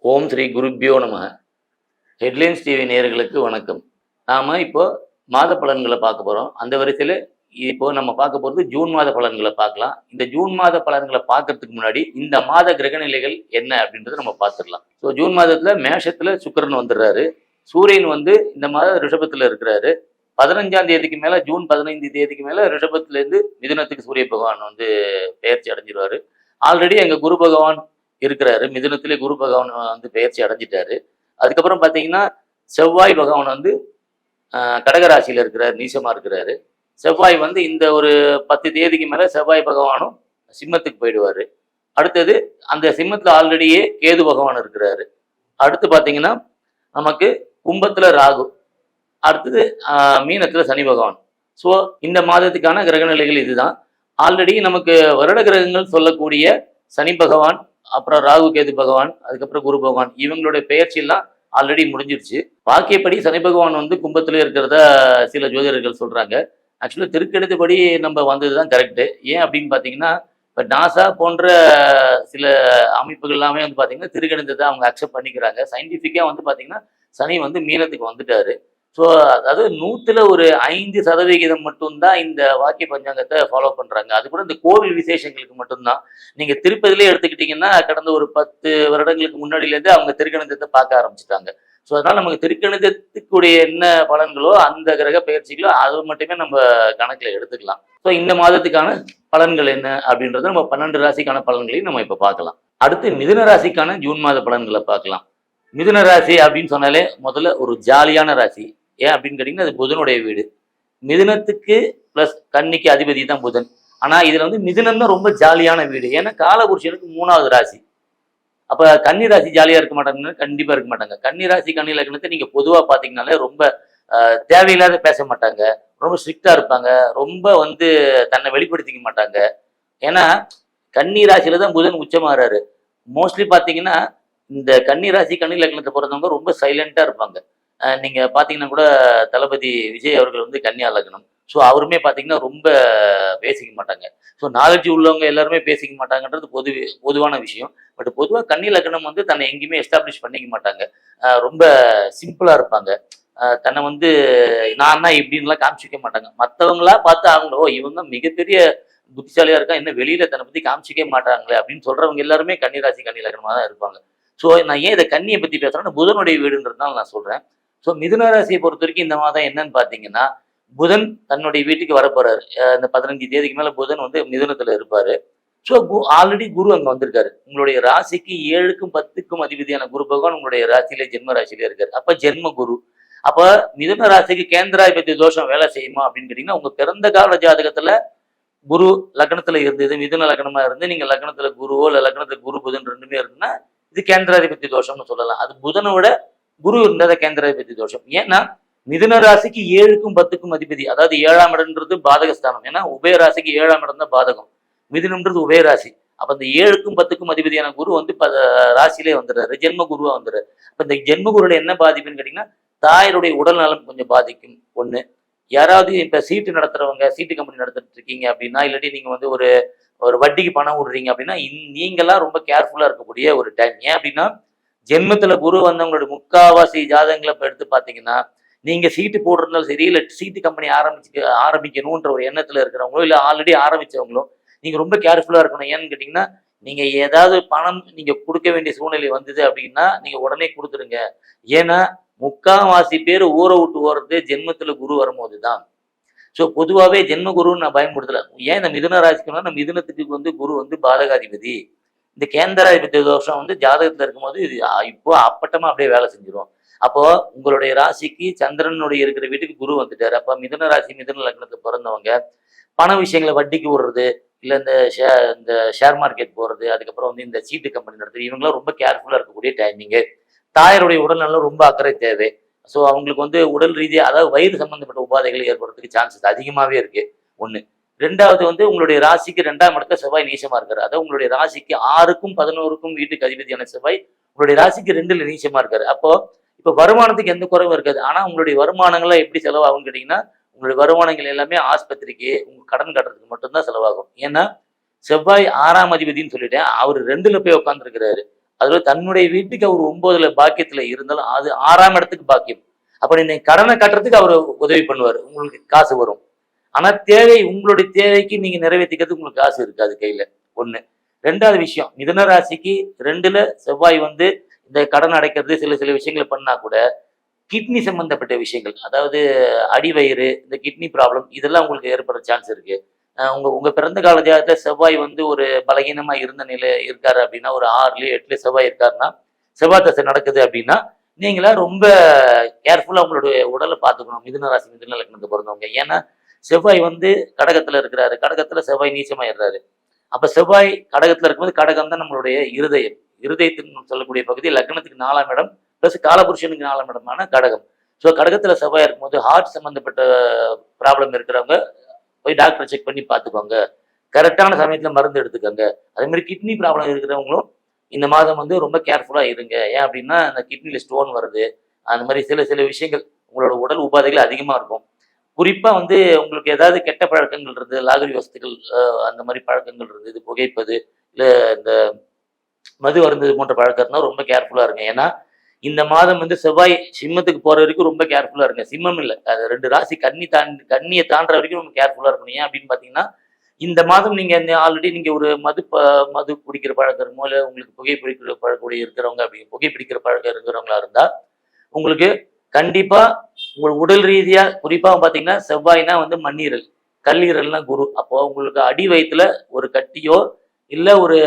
ஓம் ஸ்ரீ குருப்பியோ நம. Headlines TV நேயர்களுக்கு வணக்கம். நாம இப்போ மாத பலன்களை பார்க்க போறோம். அந்த வரிசையில இப்போ நம்ம பார்க்க போறது ஜூன் மாத பலன்களை பார்க்கலாம். இந்த ஜூன் மாத பலன்களை பார்க்கறதுக்கு முன்னாடி இந்த மாத கிரக நிலைகள் என்ன அப்படின்றத நம்ம பார்த்துடலாம். ஸோ ஜூன் மாதத்துல மேஷத்துல சுக்கிரன் வந்துடுறாரு. சூரியன் வந்து இந்த மாதம் ரிஷபத்துல இருக்கிறாரு. 15ஆம் தேதிக்கு மேல, ஜூன் 15 தேதிக்கு மேல ரிஷபத்துல இருந்து மிதுனத்துக்கு சூரிய பகவான் வந்து பெயர்ச்சி அடைஞ்சிருவாரு. ஆல்ரெடி எங்க குரு பகவான் இருக்கிறாரு. மிதுனத்திலே குரு பகவான் வந்து பெயர்ச்சி அடைஞ்சிட்டாரு. அதுக்கப்புறம் பார்த்தீங்கன்னா செவ்வாய் பகவான் வந்து கடகராசியில இருக்கிறார், நீசமா இருக்கிறாரு. செவ்வாய் வந்து இந்த ஒரு 10 தேதிக்கு மேல செவ்வாய் பகவானும் சிம்மத்துக்கு போயிடுவாரு. அடுத்தது அந்த சிம்மத்துல ஆல்ரெடியே கேது பகவான் இருக்கிறாரு. அடுத்து பார்த்தீங்கன்னா நமக்கு கும்பத்துல ராகு, அடுத்தது மீனத்துல சனி பகவான். ஸோ இந்த மாதத்துக்கான கிரக நிலைகள் இதுதான். ஆல்ரெடி நமக்கு வருட கிரகங்கள் சொல்லக்கூடிய சனி பகவான், அப்புறம் ராகு கேது பகவான், அதுக்கப்புறம் குரு பகவான், இவங்களுடைய பெயர்ச்சி எல்லாம் ஆல்ரெடி முடிஞ்சிருச்சு. வாக்கியப்படி சனி பகவான் வந்து கும்பத்துல இருக்கிறதா சில ஜோதிடர்கள் சொல்றாங்க. ஆக்சுவலா திருக்கணிதப்படி நம்ம வந்ததுதான் கரெக்டு. ஏன் அப்படின்னு பாத்தீங்கன்னா, இப்ப நாசா போன்ற சில அமைப்புகள் எல்லாமே வந்து பாத்தீங்கன்னா திருக்கணிதத்தை அவங்க அக்செப்ட் பண்ணிக்கிறாங்க. சயின்டிபிக்கா வந்து பாத்தீங்கன்னா சனி வந்து மீனத்துக்கு வந்துட்டாரு. ஸோ அதாவது 100ல் ஒரு 5% மட்டும்தான் இந்த வாக்கிய பஞ்சாங்கத்தை ஃபாலோ பண்றாங்க. அது கூட இந்த கோவில் விசேஷங்களுக்கு மட்டும்தான். நீங்க திருப்பதியிலே எடுத்துக்கிட்டீங்கன்னா கடந்த ஒரு 10 வருடங்களுக்கு முன்னாடியிலேருந்து அவங்க திருக்கணிதத்தை பார்க்க ஆரம்பிச்சுட்டாங்க. ஸோ அதனால நமக்கு திருக்கணிதத்துக்குடைய என்ன பலன்களோ அந்த கிரக பயிற்சிகளோ அது மட்டுமே நம்ம கணக்குல எடுத்துக்கலாம். ஸோ இந்த மாதத்துக்கான பலன்கள் என்ன அப்படின்றத நம்ம 12 ராசிக்கான பலன்களையும் நம்ம இப்ப பார்க்கலாம். அடுத்து மிதுன ராசிக்கான ஜூன் மாத பலன்களை பார்க்கலாம். மிதுன ராசி அப்படின்னு சொன்னாலே முதல்ல ஒரு ஜாலியான ராசி. ஏன் அப்படின்னு கேட்டீங்கன்னா அது புதனுடைய வீடு. மிதுனத்துக்கு பிளஸ் கன்னிக்கு அதிபதி தான் புதன். ஆனா இதுல வந்து மிதுனம் தான் ரொம்ப ஜாலியான வீடு. ஏன்னா காலபுருஷனுக்கு 3வது ராசி. அப்ப கன்னி ராசி ஜாலியா இருக்க மாட்டாங்கன்னு கண்டிப்பா இருக்க மாட்டாங்க. கன்னி ராசி கன்னி லக்னத்தை நீங்க பொதுவா பாத்தீங்கன்னாலே ரொம்ப தேவையில்லாத பேச மாட்டாங்க, ரொம்ப ஸ்ட்ரிக்டா இருப்பாங்க, ரொம்ப வந்து தன்னை வெளிப்படுத்திக்க மாட்டாங்க. ஏன்னா கன்னி ராசியில தான் புதன் உச்சமாறாரு. மோஸ்ட்லி பாத்தீங்கன்னா இந்த கன்னி ராசி கன்னி லக்னத்தை பிறந்தவங்க ரொம்ப சைலண்டா இருப்பாங்க. நீங்க பாத்தீங்கன்னா கூட தளபதி விஜய் அவர்கள் வந்து கன்னியா லக்னம். ஸோ அவருமே பாத்தீங்கன்னா ரொம்ப பேசிக்க மாட்டாங்க. ஸோ நாலேஜ் உள்ளவங்க எல்லாருமே பேசிக்க மாட்டாங்கன்றது பொதுவான விஷயம். பட் பொதுவாக கன்னி லக்னம் வந்து தன்னை எங்கேயுமே எஸ்டாப்ளிஷ் பண்ணிக்க மாட்டாங்க. ரொம்ப சிம்பிளா இருப்பாங்க. தன்னை வந்து நான் தான் இப்படின்லாம் காமிச்சிக்க மாட்டாங்க. மற்றவங்களா பார்த்து அவங்க ஓ இவங்க மிகப்பெரிய புத்திசாலியா இருக்கா, என்ன வெளியில தன்னை பத்தி காமிச்சிக்கவே மாட்டாங்களே அப்படின்னு சொல்றவங்க எல்லாருமே கன்னிராசி கன்னி லக்னமா தான் இருப்பாங்க. ஸோ நான் ஏன் இதை கன்னியை பத்தி பேசுறேன்னா புதனுடைய வீடுன்றதுனால நான் சொல்றேன். ஸோ மிதுன ராசியை பொறுத்த வரைக்கும் இந்த மாதம் என்னன்னு பாத்தீங்கன்னா புதன் தன்னுடைய வீட்டுக்கு வரப்போறாரு. இந்த 15 தேதிக்கு மேல புதன் வந்து மிதுனத்துல இருப்பாரு. ஸோ ஆல்ரெடி குரு அங்க வந்திருக்காரு. உங்களுடைய ராசிக்கு 7க்கும் 10க்கும் அதிபதியான குரு பகவான் உங்களுடைய ராசியிலே ஜென்ம ராசியிலே இருக்காரு. அப்ப ஜென்ம குரு. அப்ப மிதுன ராசிக்கு கேந்திராதிபதி தோஷம் வேலை செய்யுமா அப்படின்னு கேட்டீங்கன்னா உங்க பிறந்த கால ஜாதகத்துல குரு லக்னத்துல இருந்தது, மிதுன லக்னமா இருந்து நீங்க லக்னத்துல குருவோ இல்ல லக்னத்துல குரு புதன் ரெண்டுமே இருக்குன்னா இது கேந்திராதிபதி தோஷம்னு சொல்லலாம். அது புதனை விட குரு இருந்தத கேந்திராதிபதி தோஷம். ஏன்னா மிதுன ராசிக்கு 7க்கும் 10க்கும் அதிபதி, அதாவது 7ஆம் இடம்ன்றது பாதகஸ்தானம். ஏன்னா உபய ராசிக்கு 7ஆம் இடம் தான் பாதகம், மிதுனம்ன்றது உபய ராசி. அப்ப இந்த 7க்கும் 10க்கும் அதிபதியான குரு வந்து ராசியிலே வந்துடுறாரு, ஜென்ம குருவா வந்துடுறாரு. அப்ப இந்த ஜென்ம குருல என்ன பாதிப்புன்னு கேட்டீங்கன்னா தாயருடைய உடல் நலம் கொஞ்சம் பாதிக்கும். ஒண்ணு, யாராவது இப்ப சீட்டு நடத்துறவங்க, சீட்டு கம்பெனி நடத்திட்டு இருக்கீங்க அப்படின்னா, இல்லாட்டி நீங்க வந்து ஒரு ஒரு வட்டிக்கு பணம் விடுறீங்க அப்படின்னா நீங்கெல்லாம் ரொம்ப கேர்ஃபுல்லா இருக்கக்கூடிய ஒரு டைம். ஏன் அப்படின்னா ஜென்மத்துல குரு வந்தவங்களோட முக்காவாசி ஜாதகங்களை இப்ப எடுத்து பாத்தீங்கன்னா நீங்க சீட்டு போடுறதுனாலும் சரி, இல்ல சீட்டு கம்பெனி ஆரம்பிக்கணும்ன்ற ஒரு எண்ணத்துல இருக்கிறவங்களோ இல்ல ஆல்ரெடி ஆரம்பிச்சவங்களோ நீங்க ரொம்ப கேர்ஃபுல்லா இருக்கணும். ஏன்னு கேட்டீங்கன்னா நீங்க ஏதாவது பணம் நீங்க கொடுக்க வேண்டிய சூழ்நிலை வந்தது அப்படின்னா நீங்க உடனே கொடுத்துருங்க. ஏன்னா முக்காவாசி பேர் ஊரை விட்டு ஓடுறது ஜென்மத்துல குரு வரும்போதுதான். ஸோ பொதுவாகவே ஜென்ம குருன்னு நான் பயன்படுத்தல. ஏன் இந்த மிதுன ராசிக்குன்னா நம்ம மிதுனத்துக்கு வந்து குரு வந்து பாதகாதிபதி. இந்த கேந்திராதிபதி தோஷம் வந்து ஜாதகத்துல இருக்கும்போது இது இப்போ அப்பட்டமா அப்படியே வேலை செஞ்சிடும். அப்போ உங்களுடைய ராசிக்கு சந்திரனுடைய இருக்கிற வீட்டுக்கு குரு வந்துட்டாரு. அப்ப மிதுன ராசி மிதுன லக்னத்தை பிறந்தவங்க பண விஷயங்களை வட்டிக்கு விடுறது, இல்ல இந்த ஷேர் மார்க்கெட் போறது, அதுக்கப்புறம் வந்து இந்த சீட்டு கம்பெனி நடத்துறது, இவங்களாம் ரொம்ப கேர்ஃபுல்லா இருக்கக்கூடிய டைமிங்கு. தாயருடைய உடல்நலம் ரொம்ப அக்கறை தேவை. ஸோ அவங்களுக்கு வந்து உடல் ரீதியா அதாவது வயிறு சம்பந்தப்பட்ட உபாதைகள் ஏற்படுறதுக்கு சான்சஸ் அதிகமாவே இருக்கு. ஒண்ணு. 2வது வந்து உங்களுடைய ராசிக்கு 2ஆம் இடத்துல செவ்வாய் நீச்சமா இருக்காரு. அதாவது உங்களுடைய ராசிக்கு 6க்கும் 11க்கும் வீட்டுக்கு அதிபதியான செவ்வாய் உங்களுடைய ராசிக்கு 2ல் நீச்சமா இருக்காரு. அப்போ இப்ப வருமானத்துக்கு எந்த குறைவும் இருக்காது. ஆனா உங்களுடைய வருமானங்கள்லாம் எப்படி செலவாகும்னு கேட்டீங்கன்னா உங்களுடைய வருமானங்கள் எல்லாமே ஆஸ்பத்திரிக்கு, உங்க கடன் கட்டுறதுக்கு மட்டும்தான் செலவாகும். ஏன்னா செவ்வாய் 6ஆம் அதிபதினு சொல்லிட்டேன், அவர் 2ல போய் உட்காந்துருக்கிறாரு. அதுல தன்னுடைய வீட்டுக்கு அவர் 9ல பாக்கியத்துல இருந்தாலும் அது 6ஆம் இடத்துக்கு பாக்கியம். அப்ப நீங்க கடனை கட்டுறதுக்கு அவர் உதவி பண்ணுவாரு, உங்களுக்கு காசு வரும். ஆனா உங்களுடைய தேவைக்கு நீங்க நிறைவேற்றிக்கிறதுக்கு உங்களுக்கு காசு இருக்காது கையில. ஒண்ணு. 2வது விஷயம், மிதுன ராசிக்கு 2ல செவ்வாய் வந்து இந்த கடன் அடைக்கிறது சில சில விஷயங்களை பண்ணா கூட கிட்னி சம்பந்தப்பட்ட விஷயங்கள், அதாவது அடிவயிறு, இந்த கிட்னி ப்ராப்ளம் இதெல்லாம் உங்களுக்கு ஏற்படுற சான்ஸ் இருக்கு. உங்க உங்க பிறந்த கால ஜாதகத்துல செவ்வாய் வந்து ஒரு பலகீனமா இருந்த நிலை இருக்காரு அப்படின்னா, ஒரு 6லயோ 8லயோ செவ்வாய் இருக்காருன்னா, செவ்வாய் தசை நடக்குது அப்படின்னா, நீங்களா ரொம்ப கேர்ஃபுல்லா உங்களுடைய உடலை பார்த்துக்கணும். மிதுன ராசி மிதுன லக்னத்துக்கு பிறந்தவங்க. ஏன்னா செவ்வாய் வந்து கடகத்துல இருக்கிறாரு, கடகத்துல செவ்வாய் நீச்சமாயிடுறாரு. அப்ப செவ்வாய் கடகத்துல இருக்கும்போது, கடகம் தான் நம்மளுடைய இருதயம். இருதயத்தின் சொல்லக்கூடிய பகுதி லக்னத்துக்கு 4ஆம் இடம் பிளஸ் காலபுருஷனுக்கு 4ஆம் இடமான கடகம். ஸோ கடகத்துல செவ்வாய் இருக்கும்போது ஹார்ட் சம்பந்தப்பட்ட ப்ராப்ளம் இருக்கிறவங்க போய் டாக்டரை செக் பண்ணி பார்த்துக்கோங்க. கரெக்டான சமயத்துல மருந்து எடுத்துக்கோங்க. அதே மாதிரி கிட்னி ப்ராப்ளம் இருக்கிறவங்களும் இந்த மாதம் வந்து ரொம்ப கேர்ஃபுல்லா இருங்க. ஏன் அப்படின்னா அந்த கிட்னில ஸ்டோன் வருது, அந்த மாதிரி சில சில விஷயங்கள் உங்களோட உடல் உபாதைகள் அதிகமா இருக்கும். குறிப்பா வந்து உங்களுக்கு ஏதாவது கெட்ட பழக்கங்கள் இருந்து, லாகரி வஸ்துக்கள் அந்த மாதிரி பழக்கங்கள் இருந்து, இது புகைப்பது, இல்ல இந்த மது அருந்தது போன்ற பழக்கம் இருந்தா ரொம்ப கேர்ஃபுல்லா இருங்க. ஏன்னா இந்த மாதம் வந்து செவ்வாய் சிம்மத்துக்கு போற வரைக்கும் ரொம்ப கேர்ஃபுல்லா இருங்க. சிம்மம் இல்ல, அது 2 ராசி கன்னியை தாண்டுற வரைக்கும் ரொம்ப கேர்ஃபுல்லா இருக்கணும். ஏன் அப்படின்னு பாத்தீங்கன்னா, இந்த மாதம் நீங்க ஆல்ரெடி நீங்க ஒரு மது குடிக்கிற பழக்கம் இருக்குமோ, இல்ல உங்களுக்கு புகைப்பிடிக்கிற பழக்கம் இருக்கிறவங்க, அப்படி புகைப்பிடிக்கிற பழக்கம் இருக்கிறவங்களா இருந்தா உங்களுக்கு கண்டிப்பா உங்க உடல் ரீதியா, குறிப்பா பாத்தீங்கன்னா செவ்வாய்னா வந்து மண்ணீரல், கல்லீரல்னா குரு. அப்போ உங்களுக்கு அடி வயித்துல ஒரு கட்டியோ இல்ல ஒரு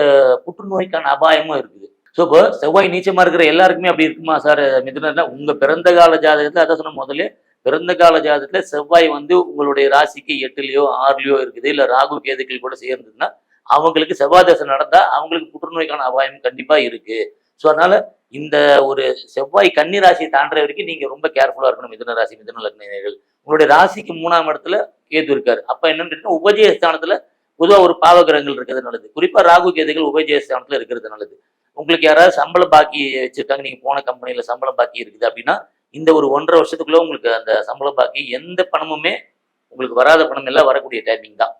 புற்றுநோய்க்கான அபாயமும் இருக்குது. ஸோ இப்போ செவ்வாய் நீச்சமா இருக்கிற எல்லாருக்குமே அப்படி இருக்குமா சார் மிதுனம்னா? உங்க பிறந்த கால ஜாதகத்துல அதான் சொன்ன முதல்ல, பிறந்த கால ஜாதகத்துல செவ்வாய் வந்து உங்களுடைய ராசிக்கு 8லயோ 6லயோ இருக்குது, இல்ல ராகு கேதுக்கள் கூட சேர்ந்ததுன்னா அவங்களுக்கு செவ்வாய் தசை நடந்தா அவங்களுக்கு புற்றுநோய்க்கான அபாயம் கண்டிப்பா இருக்கு. ஸோ அதனால இந்த ஒரு செவ்வாய் கன்னி ராசியை தாண்டுற வரைக்கும் நீங்க ரொம்ப கேர்ஃபுல்லா இருக்கணும். மிதுன ராசி மிதுன லக்னர்கள் உங்களுடைய ராசிக்கு 3ஆம் இடத்துல கேது இருக்காரு. அப்ப என்னன்னு கேட்டீங்கன்னா, உபஜய ஸ்தானத்துல பொதுவா ஒரு பாவகிரகங்கள் இருக்கிறது நல்லது. குறிப்பா ராகு கேதுகள் உபஜய ஸ்தானத்துல இருக்கிறது நல்லது. உங்களுக்கு யாராவது சம்பள பாக்கி வச்சிருக்காங்க, நீங்க போன கம்பெனில சம்பள பாக்கி இருக்குது அப்படின்னா, இந்த ஒரு 1½ வருஷத்துக்குள்ள உங்களுக்கு அந்த சம்பள பாக்கி எந்த பணமுமே உங்களுக்கு வராத பணம் எல்லாம் வரக்கூடிய டைமிங் தான்.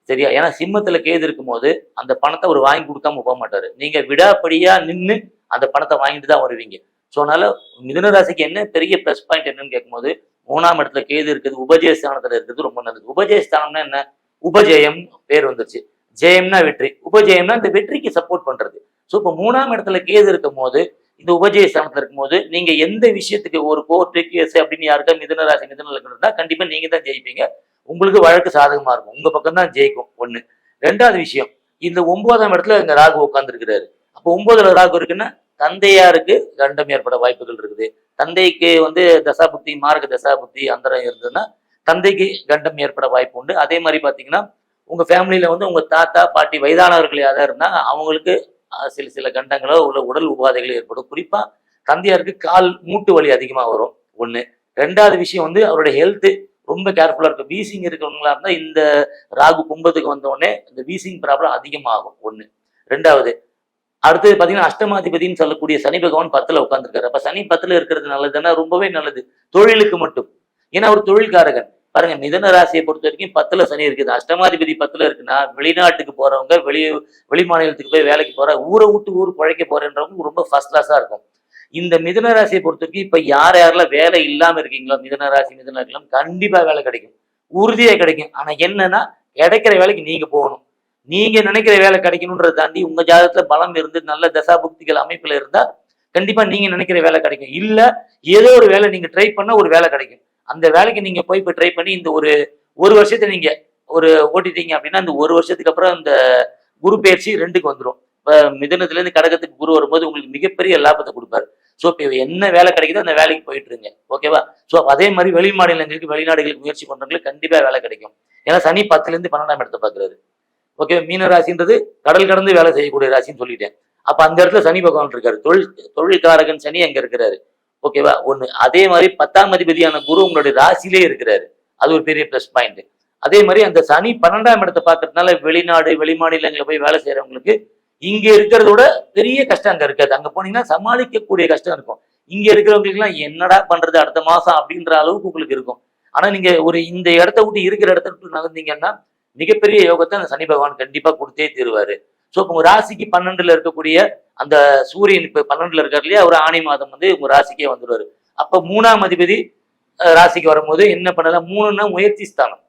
சரியா? ஏன்னா சிம்மத்துல கேது இருக்கும்போது அந்த பணத்தை அவர் வாங்கி கொடுக்காம போக மாட்டாரு. நீங்க விடாப்படியா நின்னு அந்த பணத்தை வாங்கிட்டு தான் வருவீங்க. ஸோ அதனால மிதுன ராசிக்கு என்ன பெரிய பிளஸ் பாயிண்ட் என்னன்னு கேட்கும்போது, 3ஆம் இடத்துல கேது இருக்குது, உபஜய ஸ்தானத்துல இருக்கிறது ரொம்ப நல்லது. உபஜய ஸ்தானம்னா என்ன? உபஜயம் பேர் வந்துருச்சு. ஜெயம்னா வெற்றி, உபஜயம்னா இந்த வெற்றிக்கு சப்போர்ட் பண்றது. ஸோ இப்போ 3ஆம் இடத்துல கேது இருக்கும் போது, இந்த உபஜய ஸ்தானத்துல இருக்கும்போது நீங்க எந்த விஷயத்துக்கு ஒரு கோர்ட்டு கேஸ் அப்படின்னு யாருக்கா மிதுன ராசி மிதுன லக்னம் இருந்தா கண்டிப்பா நீங்க தான் ஜெயிப்பீங்க. உங்களுக்கு வழக்கு சாதகமா இருக்கும், உங்க பக்கம் தான் ஜெயிக்கும். ஒண்ணு. 2வது விஷயம், இந்த 9ஆம் இடத்துல இந்த ராகு உட்கார்ந்து இருக்கிறாரு. அப்போ 9ல ராகு இருக்குன்னா தந்தையாருக்கு கண்டம் ஏற்பட வாய்ப்புகள் இருக்குது. தந்தைக்கு வந்து தசாபுக்தி மார்க்க தசாபுக்தி அந்தரம் இருந்ததுன்னா தந்தைக்கு கண்டம் ஏற்பட வாய்ப்பு உண்டு. அதே மாதிரி பாத்தீங்கன்னா உங்க ஃபேமிலியில வந்து உங்க தாத்தா பாட்டி வயதானவர்கள் யாராவது இருந்தாங்க அவங்களுக்கு சில சில கண்டங்களோ உள்ள உடல் உபாதைகளோ ஏற்படும். குறிப்பா தந்தையாருக்கு கால் மூட்டு வலி அதிகமா வரும். ஒண்ணு. 2வது விஷயம் வந்து அவருடைய ஹெல்த் ரொம்ப கேர்ஃபுல்லா இருக்கும். வீசிங் இருக்கிறவங்களா இருந்தா இந்த ராகு கும்பத்துக்கு வந்த உடனே இந்த வீசிங் ப்ராப்ளம் அதிகமாகும். ஒண்ணு. 2வது அடுத்தது பாத்தீங்கன்னா அஷ்டமாதிபதினு சொல்லக்கூடிய சனி பகவான் 10ல உட்கார்ந்துருக்காரு. அப்ப சனி 10ல இருக்கிறது நல்லதுன்னா ரொம்பவே நல்லது தொழிலுக்கு மட்டும். ஏன்னா அவர் தொழில்காரகன். பாருங்க மிதுன ராசியை பொறுத்த வரைக்கும் 10ல சனி இருக்குது, அஷ்டமாதிபதி 10ல இருக்குன்னா வெளிநாட்டுக்கு போறவங்க, வெளி மாநிலத்துக்கு போய் வேலைக்கு போற, ஊரை விட்டு ஊர் பிழைக்க போறேன்றவங்க ரொம்ப ஃபர்ஸ்ட் கிளாஸா இருக்கும். இந்த மிதுன ராசியை பொறுத்த வரைக்கும் இப்ப யாரெல்லாம் வேலை இல்லாம இருக்கீங்களோ, மிதுன ராசி மிதுன லக்னம் கண்டிப்பா வேலை கிடைக்கும், உறுதியா கிடைக்கும். ஆனா என்னன்னா கிடைக்கிற வேலைக்கு நீங்க போகணும். நீங்க நினைக்கிற வேலை கிடைக்கணும்ன்றதை தாண்டி உங்க ஜாதகத்துல பலம் இருந்து நல்ல தசாபுக்திகள் அமைப்புல இருந்தா கண்டிப்பா நீங்க நினைக்கிற வேலை கிடைக்கும். இல்ல ஏதோ ஒரு வேலை நீங்க ட்ரை பண்ண ஒரு வேலை கிடைக்கும். அந்த வேலைக்கு நீங்க போய் இப்ப ட்ரை பண்ணி இந்த ஒரு வருஷத்தை நீங்க ஒரு ஓட்டிட்டீங்க அப்படின்னா இந்த ஒரு வருஷத்துக்கு அப்புறம் இந்த குரு பயிற்சி 2க்கு வந்துடும். இப்ப மிதுனத்துல இருந்து கடகத்துக்கு குரு வரும்போது உங்களுக்கு மிகப்பெரிய லாபத்தை கொடுப்பாரு. ஸோ இப்போ என்ன வேலை கிடைக்குதோ அந்த வேலைக்கு போயிட்டு இருங்க. ஓகேவா? ஸோ அதே மாதிரி வெளி மாநிலங்களுக்கு வெளிநாடுகளுக்கு முயற்சி பண்றவங்களுக்கு கண்டிப்பா வேலை கிடைக்கும். ஏன்னா சனி 10ல இருந்து 12ஆம் இடத்தை பாக்குறாரு. ஓகே, மீன ராசின்றது கடல் கடந்து வேலை செய்யக்கூடிய ராசின்னு சொல்லிட்டேன். அப்ப அந்த இடத்துல சனி பகவான் இருக்காரு, தொழில்காரகன் சனி அங்க இருக்கிறாரு. ஓகேவா? ஒண்ணு. அதே மாதிரி 10ஆம் அதிபதியான குரு உங்களுடைய ராசியிலே இருக்கிறாரு, அது ஒரு பெரிய பிளஸ் பாயிண்ட். அதே மாதிரி அந்த சனி 12ஆம் இடத்தை பார்க்கறதுனால வெளிநாடு வெளி மாநிலங்களை போய் வேலை செய்யறவங்களுக்கு இங்க இருக்கிறதோட பெரிய கஷ்டம் அங்க இருக்காது. அங்க போனீங்கன்னா சமாளிக்கக்கூடிய கஷ்டம் இருக்கும். இங்க இருக்கிறவங்களுக்கு எல்லாம் என்னடா பண்றது அடுத்த மாசம் அப்படின்ற அளவுக்கு உங்களுக்கு இருக்கும். ஆனா நீங்க இந்த இடத்த விட்டு இருக்கிற இடத்த விட்டு நகர்ந்தீங்கன்னா மிகப்பெரிய யோகத்தை அந்த சனி பகவான் கண்டிப்பா கொடுத்தே தீருவாரு. ஸோ உங்க ராசிக்கு 12ல இருக்கக்கூடிய அந்த சூரியன் இப்ப 12ல இருக்காரு இல்லையா, அவர் ஆணி மாதம் வந்து உங்க ராசிக்கே வந்துருவாரு. அப்ப 3ஆம் அதிபதி ராசிக்கு வரும்போது என்ன பண்ணலாம், 3ன்னா முயற்சி ஸ்தானம்,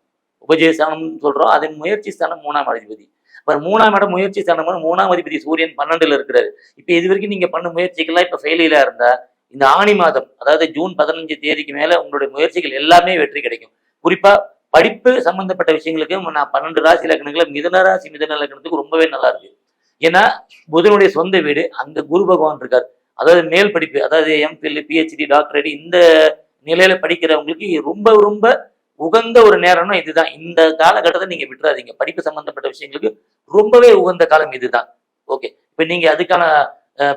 உபஜய ஸ்தானம்னு சொல்றோம். அது முயற்சி ஸ்தானம் 3ஆம் அதிபதி. இப்ப 3ஆம் இடம் முயற்சி ஸ்தானம், 3ஆம் அதிபதி சூரியன் 12ல இருக்கிறாரு. இப்ப இது வரைக்கும் நீங்க பண்ண முயற்சிகள்லாம் இப்ப ஃபெயிலியரா இருந்தா, இந்த ஆணி மாதம் அதாவது ஜூன் 15 தேதிக்கு மேல உங்களுடைய முயற்சிகள் எல்லாமே வெற்றி கிடைக்கும். குறிப்பா படிப்பு சம்பந்தப்பட்ட விஷயங்களுக்கு நான் 12 ராசி லக்னங்கள மிதுன ராசி மிதுன லக்னத்துக்கு ரொம்பவே நல்லா இருக்கு. ஏன்னா புதனுடைய சொந்த வீடு, அங்க குரு பகவான் இருக்கார். அதாவது மேல் படிப்பு, அதாவது எம்பில், பிஹெச்டி, டாக்டரேட் இந்த நிலையில படிக்கிறவங்களுக்கு ரொம்ப ரொம்ப உகந்த ஒரு நேரம்னா இதுதான். இந்த காலகட்டத்தை நீங்க விட்டுறாதீங்க. படிப்பு சம்பந்தப்பட்ட விஷயங்களுக்கு ரொம்பவே உகந்த காலம் இதுதான். ஓகே. இப்ப நீங்க அதுக்கான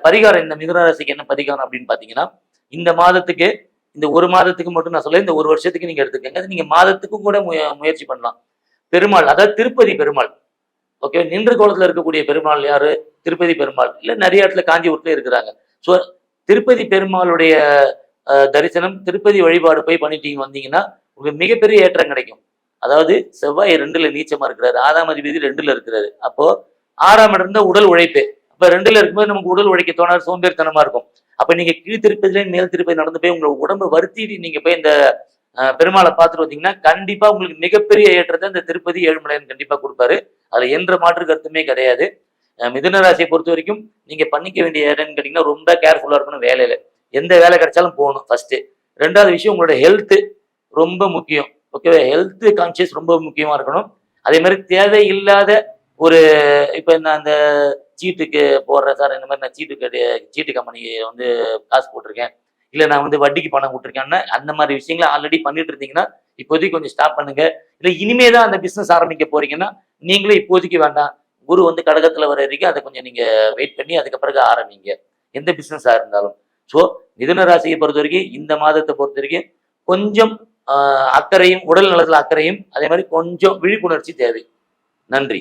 பரிகாரம், இந்த மிதுன ராசிக்கு என்ன பரிகாரம் அப்படின்னு பாத்தீங்கன்னா, இந்த மாதத்துக்கு, இந்த ஒரு மாதத்துக்கு மட்டும் நான் சொல்ல, இந்த ஒரு வருஷத்துக்கு நீங்க எடுத்துக்கங்க. நீங்க மாதத்துக்கும் கூட முயற்சி பண்ணலாம். பெருமாள், அதாவது திருப்பதி பெருமாள், ஓகே, நின்ற கோலத்துல இருக்கக்கூடிய பெருமாள் யாரு? திருப்பதி பெருமாள். இல்ல நிறைய இடத்துல காஞ்சிபுரத்துல இருக்கிறாங்க. ஸோ திருப்பதி பெருமாளுடைய தரிசனம், திருப்பதி வழிபாடு போய் பண்ணிட்டீங்க வந்தீங்கன்னா உங்களுக்கு மிகப்பெரிய ஏற்றம் கிடைக்கும். அதாவது செவ்வாய் 2ல நீச்சமா இருக்கிறாரு, 6ஆம் அதிபதி 2ல இருக்கிறாரு. அப்போ 6ஆம் இடம் இருந்தா உடல் உழைப்பு. அப்ப 2ல இருக்கும்போது நமக்கு உடல் உழைக்க தோணாது, சோம்பேறித்தனமா இருக்கும். அப்ப நீங்க கீழ் திருப்பதியில மேல் திருப்பதி நடந்து போய் உங்க உடம்பை வருத்திட்டு நீங்க போய் இந்த பெருமாளை பார்த்துட்டு வந்தீங்கன்னா கண்டிப்பா உங்களுக்கு மிகப்பெரிய ஏற்றத்தை இந்த திருப்பதி ஏழுமலையான் கண்டிப்பா கொடுப்பாரு. அதுல என்ற மாற்று கருத்துமே கிடையாது. மிதுன ராசியை பொறுத்த வரைக்கும் நீங்க பண்ணிக்க வேண்டிய இடம்னு கேட்டீங்கன்னா ரொம்ப கேர்ஃபுல்லா இருக்கணும். வேலையில எந்த வேலை கிடைச்சாலும் போகணும் ஃபர்ஸ்ட். 2வது விஷயம் உங்களோட ஹெல்த் ரொம்ப முக்கியம். ஓகேவா? ஹெல்த் கான்சியஸ் ரொம்ப முக்கியமா இருக்கணும். அதே மாதிரி தேவையில்லாத ஒரு இப்ப நான் அந்த சீட்டுக்கு போடுறேன் சார், இந்த மாதிரி நான் சீட்டு கம்பெனி வந்து காசு போட்டிருக்கேன், இல்ல நான் வந்து வட்டிக்கு பணம் விட்டுருக்கேன்னா அந்த மாதிரி விஷயங்களை ஆல்ரெடி பண்ணிட்டு இருந்தீங்கன்னா இப்போதைக்கு கொஞ்சம் ஸ்டாப் பண்ணுங்க. இல்ல இனிமேதான் அந்த பிசினஸ் ஆரம்பிக்க போறீங்கன்னா நீங்களே இப்போதைக்கு வேண்டாம். குரு வந்து கடகத்துல வர வரைக்கும் அதை கொஞ்சம் நீங்க வெயிட் பண்ணி அதுக்கு பிறகு ஆரம்பிங்க, எந்த பிசினஸா இருந்தாலும். ஸோ மிதுன ராசியை பொறுத்த வரைக்கும் இந்த மாதத்தை பொறுத்த வரைக்கும் கொஞ்சம் அக்கறையும், உடல் நலத்துல அக்கறையும், அதே மாதிரி கொஞ்சம் விழிப்புணர்ச்சி தேவை. நன்றி.